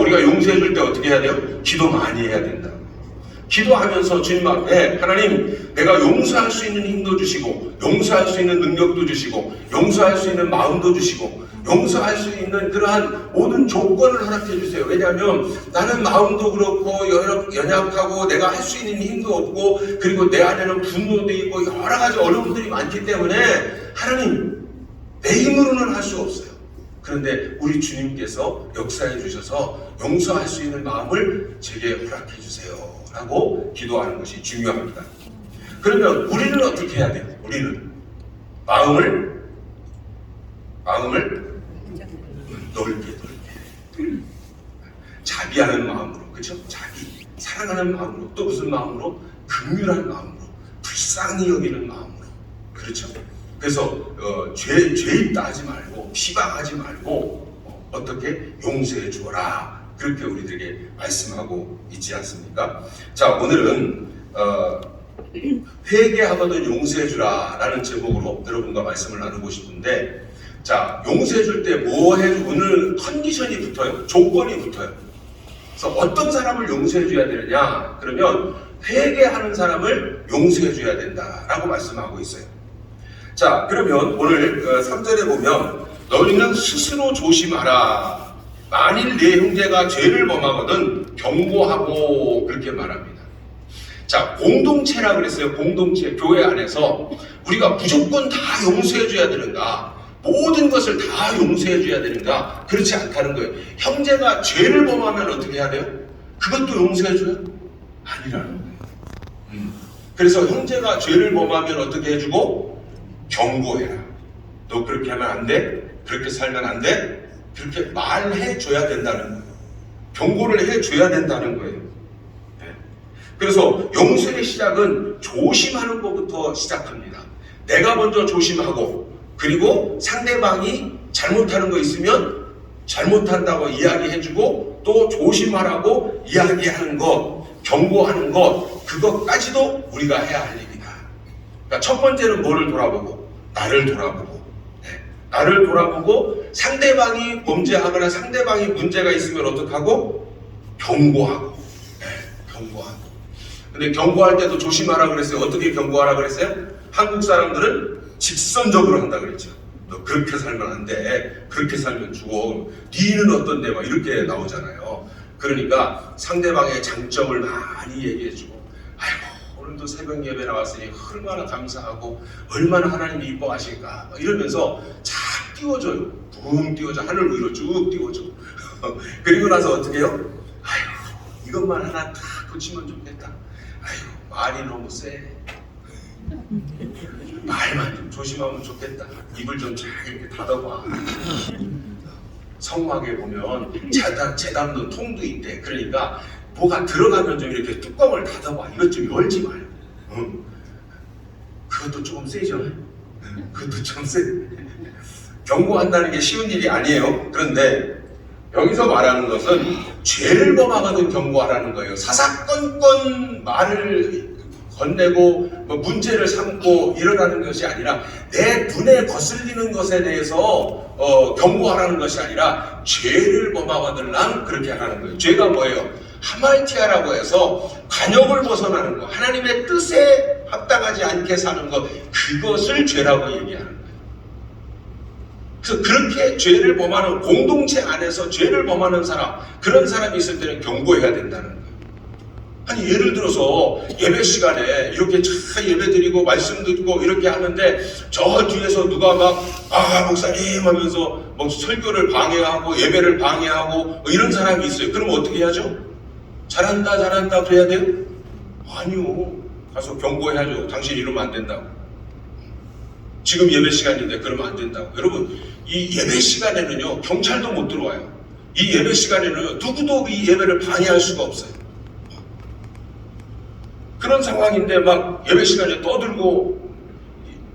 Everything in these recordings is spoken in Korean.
우리가 용서해 줄 때 어떻게 해야 돼요? 기도 많이 해야 된다. 기도하면서 주님 앞에 하나님 내가 용서할 수 있는 힘도 주시고 용서할 수 있는 능력도 주시고 용서할 수 있는 마음도 주시고 용서할 수 있는 그러한 모든 조건을 허락해 주세요. 왜냐하면 나는 마음도 그렇고 연약하고 내가 할 수 있는 힘도 없고 그리고 내 안에는 분노도 있고 여러 가지 어려움들이 많기 때문에 하나님 내 힘으로는 할 수 없어요. 그런데 우리 주님께서 역사해 주셔서 용서할 수 있는 마음을 제게 허락해 주세요 라고 기도하는 것이 중요합니다. 그러면 우리는 어떻게 해야 돼요? 우리는 마음을 넓게 자비하는 마음으로, 그렇죠? 자비, 사랑하는 마음으로, 또 무슨 마음으로? 긍휼한 마음으로, 불쌍히 여기는 마음으로, 그렇죠? 그래서 죄 있다 하지 말고 비방하지 말고 어떻게 용서해 주어라 그렇게 우리들에게 말씀하고 있지 않습니까? 자, 오늘은 회개하거든 용서해 주라 라는 제목으로 여러분과 말씀을 나누고 싶은데, 자, 용서해 줄 때 뭐 해줘? 오늘 컨디션이 붙어요. 조건이 붙어요. 그래서 어떤 사람을 용서해 줘야 되느냐? 그러면 회개하는 사람을 용서해 줘야 된다라고 말씀하고 있어요. 자, 그러면 오늘 3절에 보면 너희는 스스로 조심하라. 만일 내 형제가 죄를 범하거든 경고하고 그렇게 말합니다. 자, 공동체라 그랬어요. 공동체, 교회 안에서 우리가 무조건 다 용서해 줘야 되는가? 모든 것을 다 용서해 줘야 되는가? 그렇지 않다는 거예요. 형제가 죄를 범하면 어떻게 해야 돼요? 그것도 용서해 줘요? 아니라는 거예요. 그래서 형제가 죄를 범하면 어떻게 해주고? 경고해라. 너 그렇게 하면 안 돼? 그렇게 살면 안 돼? 그렇게 말해줘야 된다는 거예요. 경고를 해줘야 된다는 거예요. 네. 그래서 용서의 시작은 조심하는 것부터 시작합니다. 내가 먼저 조심하고 그리고 상대방이 잘못하는 거 있으면 잘못한다고 이야기해주고 또 조심하라고 이야기하는 것, 경고하는 것, 그것까지도 우리가 해야 할 일이다. 그러니까 첫 번째는 뭐를 돌아보고? 나를 돌아보고. 네. 나를 돌아보고 상대방이 범죄하거나 상대방이 문제가 있으면 어떡하고? 경고하고. 네. 경고하고. 근데 경고할 때도 조심하라 그랬어요. 어떻게 경고하라 그랬어요? 한국 사람들은 직선적으로 한다 그랬죠. 너 그렇게 살면 안 돼. 그렇게 살면 죽어. 니는 어떤데? 막 이렇게 나오잖아요. 그러니까 상대방의 장점을 많이 얘기해주고, 아이고 오늘도 새벽 예배 나왔으니 얼마나 감사하고 얼마나 하나님이 이뻐하실까 이러면서 착 띄워줘요. 붕 띄워줘. 하늘 위로 쭉 띄워줘. 그리고 나서 어떻게 해요? 아이고 이것만 하나 다 고치면 좋겠다. 아이고 말이 너무 세. 말만 좀 조심하면 좋겠다. 입을 좀 잘 이렇게 닫아봐. 성막에 보면 재담는 통도 있대. 그러니까 뭐가 들어가면 좀 이렇게 뚜껑을 닫아봐. 이것 좀 열지 마요. 그것도 조금 세죠? 그것도 좀 세. 경고한다는 게 쉬운 일이 아니에요. 그런데 여기서 말하는 것은 죄를 범하거든 경고하라는 거예요. 사사건건 말을 건네고 문제를 삼고 일어나는 것이 아니라 내 눈에 거슬리는 것에 대해서 경고하라는 것이 아니라 죄를 범하거들랑 그렇게 하라는 거예요. 죄가 뭐예요? 하말티아라고 해서 관역을 벗어나는 것, 하나님의 뜻에 합당하지 않게 사는 것, 그것을 죄라고 얘기하는 거예요. 그래서 그렇게 죄를 범하는 공동체 안에서 죄를 범하는 사람, 그런 사람이 있을 때는 경고해야 된다는 거예요. 아니 예를 들어서 예배 시간에 이렇게 잘 예배 드리고 말씀 듣고 이렇게 하는데 저 뒤에서 누가 막 목사님 하면서 막 설교를 방해하고 예배를 방해하고 이런 사람이 있어요. 그럼 어떻게 해야죠? 잘한다 그래야 돼요? 아니요. 가서 경고해야죠. 당신 이러면 안 된다고. 지금 예배 시간인데 그러면 안 된다고. 여러분 이 예배 시간에는요 경찰도 못 들어와요. 이 예배 시간에는 누구도 이 예배를 방해할 수가 없어요. 그런 상황인데 막 예배 시간에 떠들고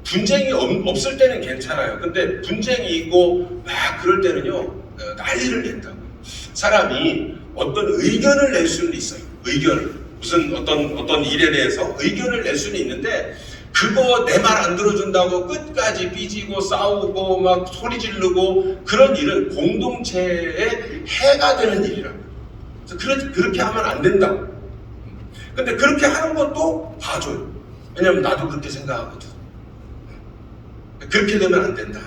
분쟁이 없을 때는 괜찮아요. 근데 분쟁이 있고 막 그럴 때는요 난리를 낸다고요. 사람이 어떤 의견을 낼 수는 있어요. 의견을 무슨 어떤 일에 대해서 의견을 낼 수는 있는데 그거 내 말 안 들어준다고 끝까지 삐지고 싸우고 막 소리 지르고 그런 일은 공동체에 해가 되는 일이라고요. 그래서 그렇게 하면 안 된다고. 근데 그렇게 하는 것도 봐줘요. 왜냐면 나도 그렇게 생각하거든. 그렇게 되면 안 된다.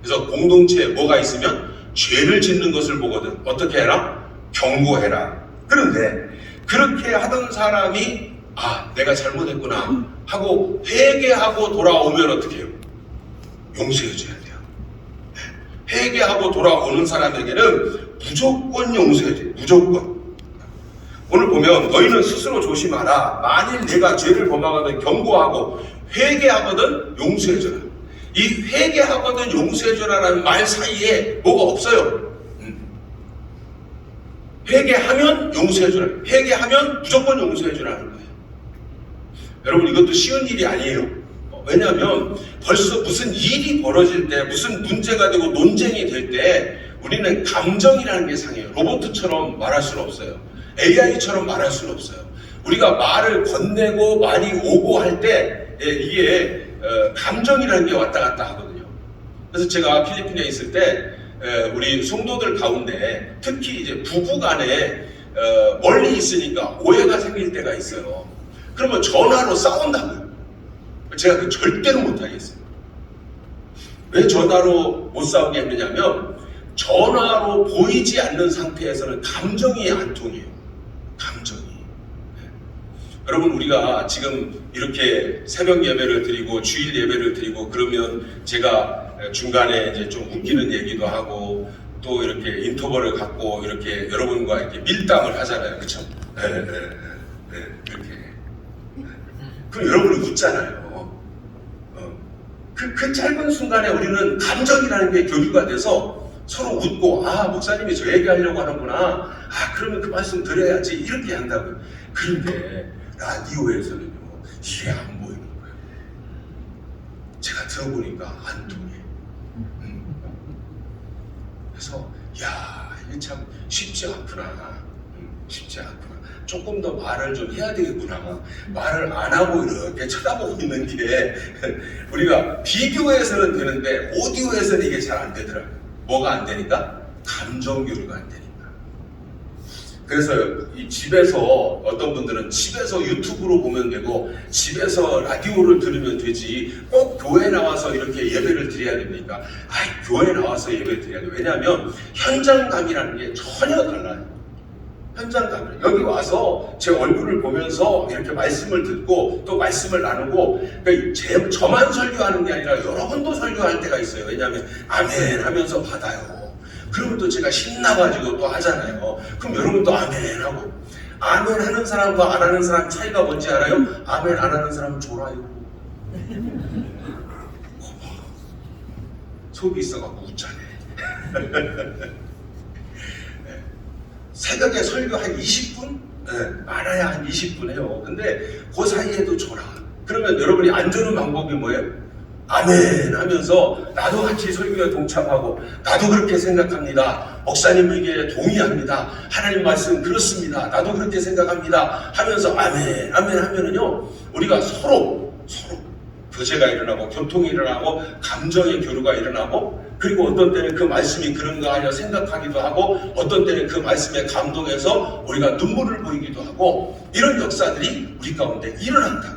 그래서 공동체에 뭐가 있으면 죄를 짓는 것을 보거든. 어떻게 해라? 경고해라. 그런데 그렇게 하던 사람이 내가 잘못했구나 하고 회개하고 돌아오면 어떻게 해요? 용서해줘야 돼요. 회개하고 돌아오는 사람에게는 무조건 용서해줘요. 무조건. 오늘 보면 너희는 스스로 조심하라. 만일 내가 죄를 범하거든 경고하고 회개하거든 용서해줘라. 이 회개하거든 용서해줘라라는 말 사이에 뭐가 없어요. 회개하면 용서해줘라. 회개하면 무조건 용서해줘라는 거예요. 여러분 이것도 쉬운 일이 아니에요. 왜냐하면 벌써 무슨 일이 벌어질 때 무슨 문제가 되고 논쟁이 될 때 우리는 감정이라는 게 상해요. 로봇처럼 말할 수는 없어요. AI처럼 말할 수는 없어요. 우리가 말을 건네고 말이 오고 할 때 이게 감정이라는 게 왔다 갔다 하거든요. 그래서 제가 필리핀에 있을 때 우리 성도들 가운데 특히 이제 부부 간에 멀리 있으니까 오해가 생길 때가 있어요. 그러면 전화로 싸운다고요. 제가 그 절대로 못하겠어요. 왜 전화로 못 싸우게 했느냐면 전화로 보이지 않는 상태에서는 감정이 안 통해요. 감정이. 여러분 우리가 지금 이렇게 새벽 예배를 드리고 주일 예배를 드리고 그러면 제가 중간에 이제 좀 웃기는 얘기도 하고 또 이렇게 인터벌을 갖고 이렇게 여러분과 이렇게 밀당을 하잖아요. 그쵸? 이렇게. 그럼 여러분은 웃잖아요. 그 짧은 순간에 우리는 감정이라는 게 교류가 돼서 서로 웃고 목사님이 저 얘기하려고 하는구나. 그러면 그 말씀 드려야지. 이렇게 한다고요. 그런데 라디오에서는요. 이게 안 보이는 거예요. 제가 들어보니까 안 통해. 그래서 이게 참 쉽지 않구나. 쉽지 않구나. 조금 더 말을 좀 해야 되겠구나. 말을 안 하고 이렇게 쳐다보고 있는 게 우리가 비디오에서는 되는데 오디오에서는 이게 잘 안 되더라고요. 뭐가 안 되니까? 감정 교류가 안 되니까. 그래서 이 집에서 어떤 분들은 집에서 유튜브로 보면 되고 집에서 라디오를 들으면 되지 꼭 교회 나와서 이렇게 예배를 드려야 됩니까? 교회 나와서 예배를 드려야 돼요. 왜냐하면 현장감이라는 게 전혀 달라요. 현장감. 여기 와서 제 얼굴을 보면서 이렇게 말씀을 듣고 또 말씀을 나누고 그러니까 저만 설교하는 게 아니라 여러분도 설교할 때가 있어요. 왜냐하면 아멘 하면서 받아요. 그러면 또 제가 신나가지고 또 하잖아요. 그럼 여러분도 아멘 하고 아멘 하는 사람과 안 하는 사람 차이가 뭔지 알아요? 아멘 안 하는 사람은 졸아요. 속이 있어갖고 웃자네. 새벽에 설교 한 20분? 많아야 한 20분 해요. 근데 그 사이에도 졸아. 그러면 여러분이 안 주는 방법이 뭐예요? 아멘 하면서 나도 같이 설교에 동참하고 나도 그렇게 생각합니다. 목사님에게 동의합니다. 하나님 말씀 그렇습니다. 나도 그렇게 생각합니다. 하면서 아멘 아멘 하면은요 우리가 서로 교제가 일어나고 교통이 일어나고 감정의 교류가 일어나고 그리고 어떤 때는 그 말씀이 그런가 하려 생각하기도 하고 어떤 때는 그 말씀에 감동해서 우리가 눈물을 보이기도 하고 이런 역사들이 우리 가운데 일어난다.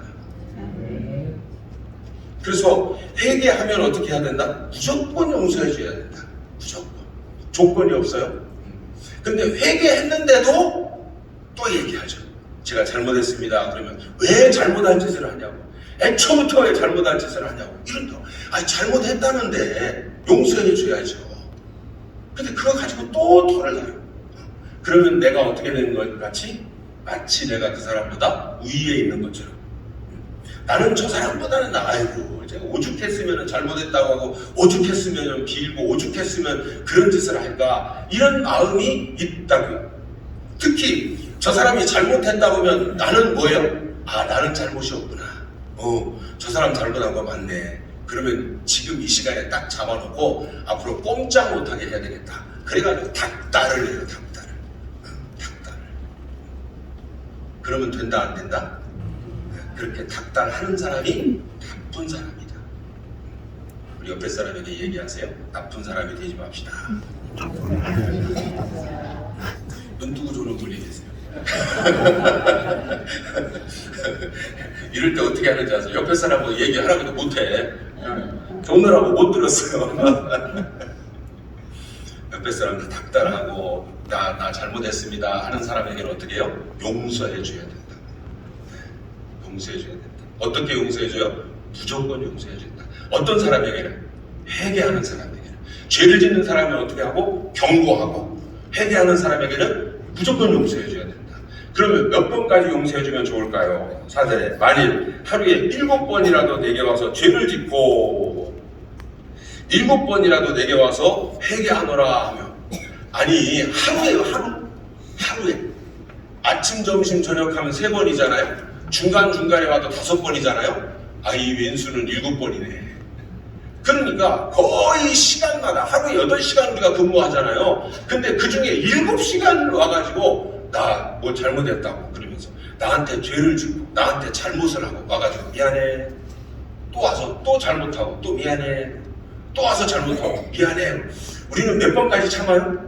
그래서 회개하면 어떻게 해야 된다? 무조건 용서해 줘야 된다. 무조건. 조건이 없어요. 근데 회개했는데도 또 얘기하죠. 제가 잘못했습니다. 그러면 왜 잘못한 짓을 하냐고. 애초부터 왜 잘못한 짓을 하냐고. 이런다고. 잘못했다는데 용서해 줘야죠. 근데 그거 가지고 또 토를 나요. 그러면 내가 어떻게 되는 것 같이? 마치 내가 그 사람보다 위에 있는 것처럼. 나는 저 사람보다는 제가 오죽했으면 잘못했다고 하고 오죽했으면 빌고 오죽했으면 그런 짓을 할까 이런 마음이 있다고요. 특히 저 사람이 잘못했다고 하면 나는 뭐예요? 나는 잘못이 없구나. 저 사람 잘못한 거 맞네. 그러면 지금 이 시간에 딱 잡아놓고 앞으로 꼼짝 못하게 해야 되겠다. 그래가지고 닥달을 해요. 닥달을. 그러면 된다 안 된다? 그렇게 닥달하는 사람이 나쁜 사람이다. 우리 옆에 사람에게 얘기하세요. 나쁜 사람이 되지 맙시다. 눈 뜨고 조는 분이 계세요. 이럴 때 어떻게 하는지 아세요? 옆에 사람하고 얘기하라고 해도 못해. 조느라고 못 들었어요. 옆에 사람들 닥달하고 나 잘못했습니다 하는 사람에게는 어떻게 해요? 용서해 줘야 된다. 용서해 줘야 된다. 어떻게 용서해 줘요? 무조건 용서해 준다. 어떤 사람에게는? 회개하는 사람에게는. 죄를 짓는 사람은 어떻게 하고? 경고하고. 회개하는 사람에게는 무조건 용서해 줘야 된다. 그러면 몇 번까지 용서해 주면 좋을까요? 사절에 만일 하루에 7번이라도 내게 와서 죄를 짓고 7번이라도 내게 와서 회개하노라 하면, 아니 하루에요. 하루에 아침 점심 저녁 하면 3번이잖아요. 중간중간에 와도 5번이잖아요. 이 왼수는 7번이네. 그러니까 거의 시간마다 하루에 8시간 우리가 근무하잖아요. 근데 그 중에 7시간 와가지고 나 뭐 잘못했다고 그러면서 나한테 죄를 짓고 나한테 잘못을 하고 와가지고 미안해. 또 와서 또 잘못하고 또 미안해. 또 와서 잘못하고 미안해. 우리는 몇 번까지 참아요?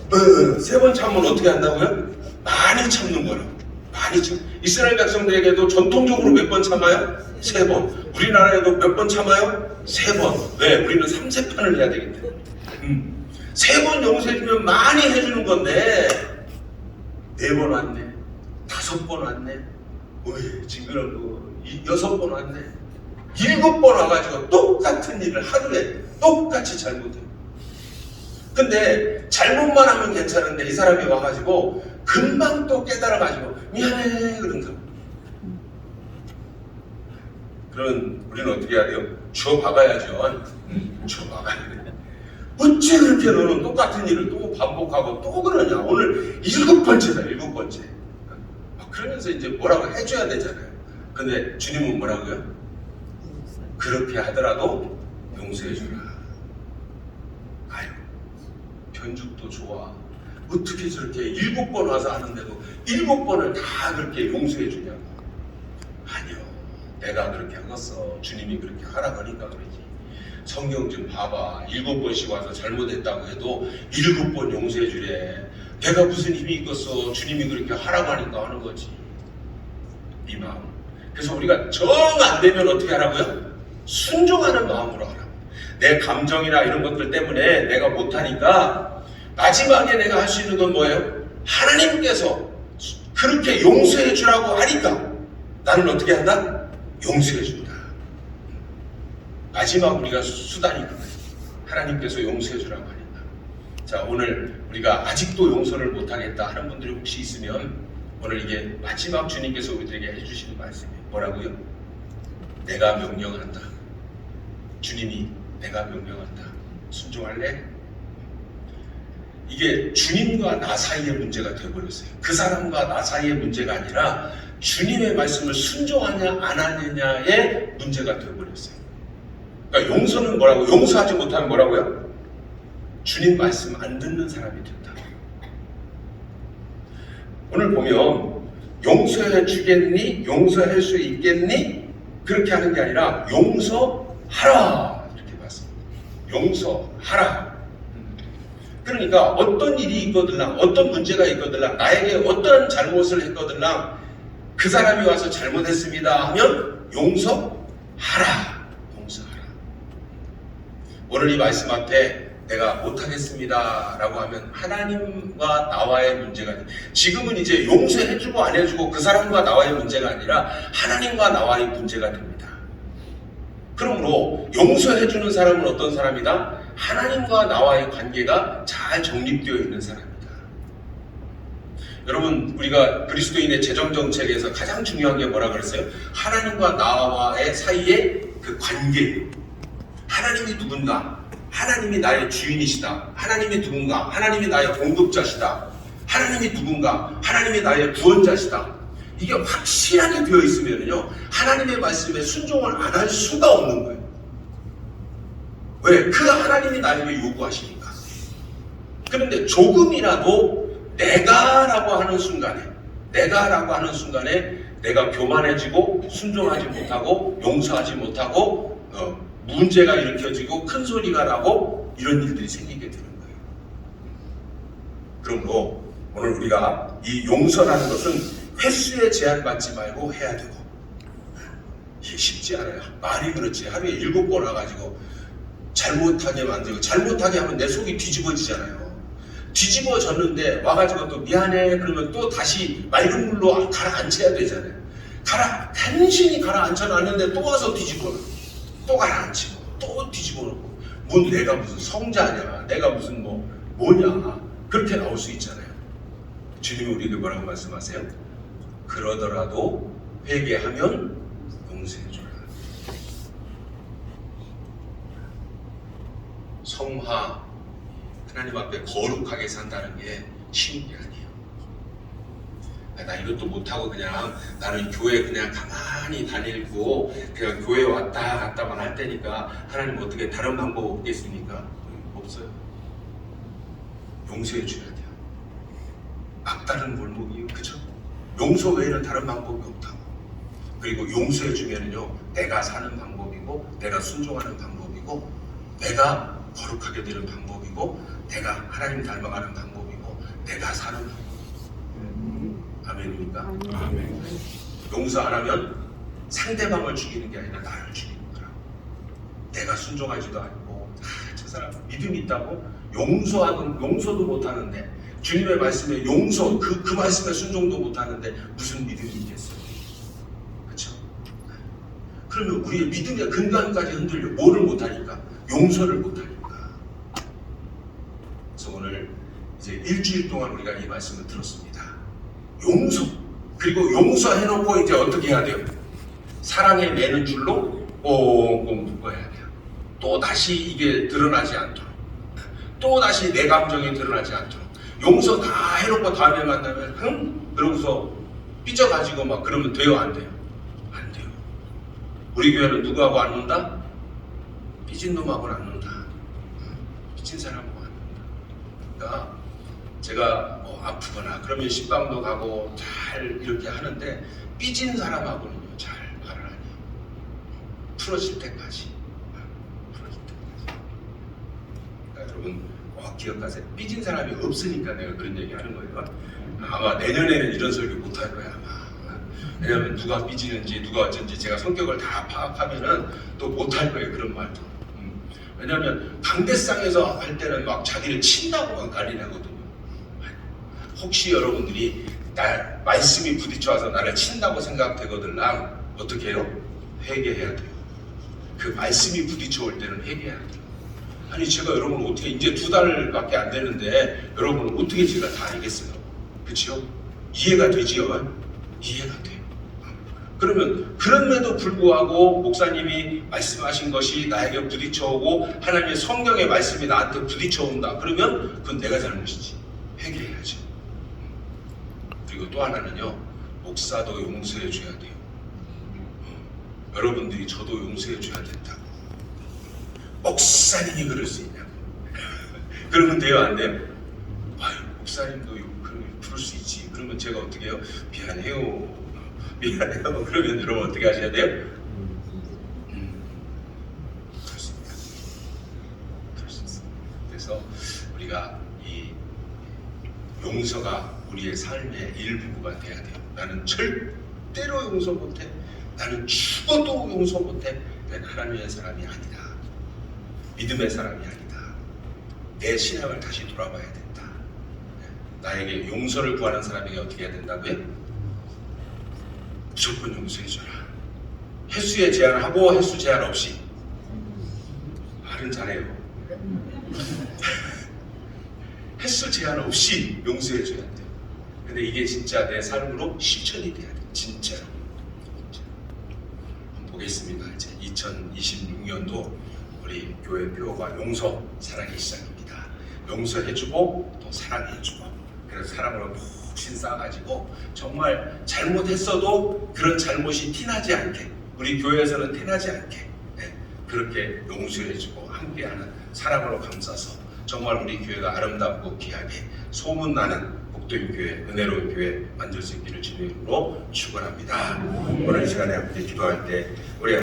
3번 참으면 어떻게 한다고요? 많이 참는 거예요. 많이 참. 이스라엘 백성들에게도 전통적으로 몇 번 참아요? 3번. 우리나라에도 몇 번 참아요? 3번. 왜? 우리는 3세판을 해야 되기 때문에. 3번 용서해주면 많이 해주는 건데 4번 왔네, 5번 왔네, 어이 징그럽고 6번 왔네, 7번 와가지고 똑같은 일을 하루에 똑같이 잘못해요. 근데 잘못만 하면 괜찮은데 이 사람이 와가지고 금방 또 깨달아가지고 미안해 그런다. 그럼 우리는 어떻게 해야 돼요? 주워박아야죠. 주워박아야 돼. 어째 그렇게 너는 똑같은 일을 또 반복하고 또 그러냐. 오늘 7번째다. 7번째. 그러면서 이제 뭐라고 해줘야 되잖아요. 근데 주님은 뭐라고요? 그렇게 하더라도 용서해주라. 아유, 편죽도 좋아. 어떻게 저렇게 7번 와서 하는데도 7번을 다 그렇게 용서해주냐고. 아니요, 내가 그렇게 하겠어. 주님이 그렇게 하라고 하니까 그러지. 성경 좀 봐봐. 7번씩 와서 잘못했다고 해도 7번 용서해주래. 내가 무슨 힘이 있겠어. 주님이 그렇게 하라고 하니까 하는 거지. 이 마음. 그래서 우리가 정 안 되면 어떻게 하라고요? 순종하는 마음으로 하라고. 내 감정이나 이런 것들 때문에 내가 못하니까 마지막에 내가 할 수 있는 건 뭐예요? 하나님께서 그렇게 용서해 주라고 하니까 나는 어떻게 한다? 용서해 준다. 마지막 우리가 수단이 그거예요. 하나님께서 용서해 주라고 하니까. 자, 오늘 우리가 아직도 용서를 못하겠다 하는 분들이 혹시 있으면 오늘 이게 마지막 주님께서 우리들에게 해주시는 말씀이에요. 뭐라고요? 내가 명령한다. 주님이 내가 명령한다. 순종할래? 이게 주님과 나 사이의 문제가 되어버렸어요. 그 사람과 나 사이의 문제가 아니라 주님의 말씀을 순종하냐 안 하느냐의 문제가 되어버렸어요. 그러니까 용서는 뭐라고? 용서하지 못하면 뭐라고요? 주님 말씀 안 듣는 사람이 된다. 오늘 보면 용서해 주겠니? 용서할 수 있겠니? 그렇게 하는 게 아니라 용서하라 이렇게 봤습니다. 용서하라. 그러니까 어떤 일이 있거들랑 어떤 문제가 있거들랑 나에게 어떤 잘못을 했거들랑 그 사람이 와서 잘못했습니다 하면 용서하라. 용서하라. 오늘 이 말씀 앞에 내가 못하겠습니다 라고 하면 하나님과 나와의 문제가 아니라, 지금은 이제 용서해주고 안 해주고 그 사람과 나와의 문제가 아니라 하나님과 나와의 문제가 됩니다. 그러므로 용서해주는 사람은 어떤 사람이다? 하나님과 나와의 관계가 잘 정립되어 있는 사람이다. 여러분, 우리가 그리스도인의 재정정책에서 가장 중요한 게 뭐라 그랬어요? 하나님과 나와의 사이의 그 관계. 하나님이 누군가? 하나님이 나의 주인이시다. 하나님이 누군가? 하나님이 나의 공급자시다. 하나님이 누군가? 하나님이 나의 구원자시다. 이게 확실하게 되어 있으면요, 하나님의 말씀에 순종을 안 할 수가 없는 거예요. 왜? 그 하나님이 나에게 요구하시니까. 그런데 조금이라도 내가라고 하는 순간에 내가 교만해지고 순종하지 못하고 용서하지 못하고 문제가 일으켜지고 큰 소리가 나고 이런 일들이 생기게 되는 거예요. 그러므로 오늘 우리가 이 용서라는 것은 횟수에 제한받지 말고 해야 되고, 이게 쉽지 않아요. 말이 그렇지. 하루에 7번 와가지고 잘못하게 만들고, 잘못하게 하면 내 속이 뒤집어지잖아요. 뒤집어졌는데 와가지고 또 미안해 그러면 또 다시 맑은 물로 가라앉혀야 되잖아요. 간신히 가라앉혀놨는데 또 와서 뒤집어, 또 가라앉히고 또 뒤집어 놓고, 뭐 내가 무슨 성자냐, 내가 무슨 뭐냐, 그렇게 나올 수 있잖아요. 주님이 우리에게 뭐라고 말씀하세요? 그러더라도 회개하면 용서해줘라. 성화, 하나님 앞에 거룩하게 산다는 게 쉬운 게 아니에요. 나 이것도 못하고 그냥 나는 교회 그냥 가만히 다니고 그냥 교회 왔다 갔다만 할 테니까 하나님 어떻게 다른 방법 없겠습니까? 없어요. 용서해 줘야 돼요. 막다른 골목이에요. 그죠? 용서 외에는 다른 방법이 없다고. 그리고 용서해 주면은요, 내가 사는 방법이고, 내가 순종하는 방법이고, 내가 거룩하게 되는 방법이고, 내가 하나님 닮아가는 방법이고, 내가 사는 방법. 아멘입니까? 아멘. 용서 안 하면 상대방을 죽이는 게 아니라 나를 죽이는 거라고. 내가 순종하지도 않고, 저 사람 믿음이 있다고 용서도 못하는데, 주님의 말씀에 용서, 그 말씀에 순종도 못하는데 무슨 믿음이 있겠어요? 그렇죠? 그러면 우리의 믿음의 근간까지 흔들려. 뭐를 못하니까? 용서를 못하니까. 그래서 오늘 이제 일주일 동안 우리가 이 말씀을 들었습니다. 용서, 그리고 용서해놓고 이제 어떻게 해야 돼요? 사랑에 매는 줄로 꽁꽁 묶어야 돼요. 또 다시 이게 드러나지 않도록, 또 다시 내 감정이 드러나지 않도록. 용서 다 해놓고 다음에 만나면 그러고서 삐져가지고 막 그러면 돼요, 안 돼요? 안 돼요. 우리 교회는 누구하고 안 논다? 삐진 놈하고는 안 논다. 삐진 사람하고 안 논다. 그러니까 제가 아프거나 그러면 신방도 가고 잘 이렇게 하는데, 삐진 사람하고는요 잘 말을 안 해요. 풀어질 때까지. 그러니까 여러분 기억하세요. 삐진 사람이 없으니까 내가 그런 얘기 하는 거예요. 아마 내년에는 이런 설교 못 할 거야, 아마. 왜냐면 누가 삐지는지 누가 어쩐지 제가 성격을 다 파악하면은 또 못 할 거예요, 그런 말도. 왜냐면 강대상에서 할 때는 막 자기를 친다고 막 난리 나거든요. 혹시 여러분들이 말씀이 부딪혀와서 나를 친다고 생각되거든요. 어떻게 해요? 회개해야 돼요. 그 말씀이 부딪혀올 때는 회개해야 돼요. 아니 제가 여러분 어떻게 이제 2달밖에 안 되는데 여러분은 어떻게 제가 다 알겠어요? 그렇죠? 이해가 되지요? 이해가 돼요. 그러면 그럼에도 불구하고 목사님이 말씀하신 것이 나에게 부딪혀오고 하나님의 성경의 말씀이 나한테 부딪혀온다. 그러면 그건 내가 잘못이지. 회개해야죠. 그리고 또 하나는요, 목사도 용서해 줘야 돼요. 여러분들이 저도 용서해 줘야 된다고. 목사님이 그럴 수 있냐고. 그러면 돼요, 안 돼요? 아유, 목사님도 그럴 수 있지. 그러면 제가 어떻게 해요? 미안해요. 그러면 여러분 어떻게 하셔야 돼요? 그렇습니다. 그럴 수 있습니다. 그래서 우리가 이 용서가 우리의 삶의 일부가 돼야 돼요. 나는 절대로 용서 못해. 나는 죽어도 용서 못해. 난 하나님의 사람이 아니다. 믿음의 사람이 아니다. 내 신앙을 다시 돌아봐야 된다. 나에게 용서를 구하는 사람에게 어떻게 해야 된다고요? 무조건 용서해줘라. 횟수에 제한하고 횟수 제한 없이. 말은 잘해요. 횟수 제한 없이 용서해줘야 돼요. 근데 이게 진짜 내 삶으로 실천이 돼야 돼요. 진짜로. 한번 보겠습니다. 이제 2026년도 우리 교회 표어가 용서, 사랑의 시작입니다. 용서해주고 또 사랑해주고, 그래서 사랑으로 푹신 쌓아가지고 정말 잘못했어도 그런 잘못이 티나지 않게, 우리 교회에서는 티나지 않게 그렇게 용서해주고 함께하는 사랑으로 감싸서 정말 우리 교회가 아름답고 귀하게 소문나는 복도인 교회, 은혜로운 교회 만들 수 있기를 주님으로 축원합니다. 오늘 시간에 함께 기도할 때 우리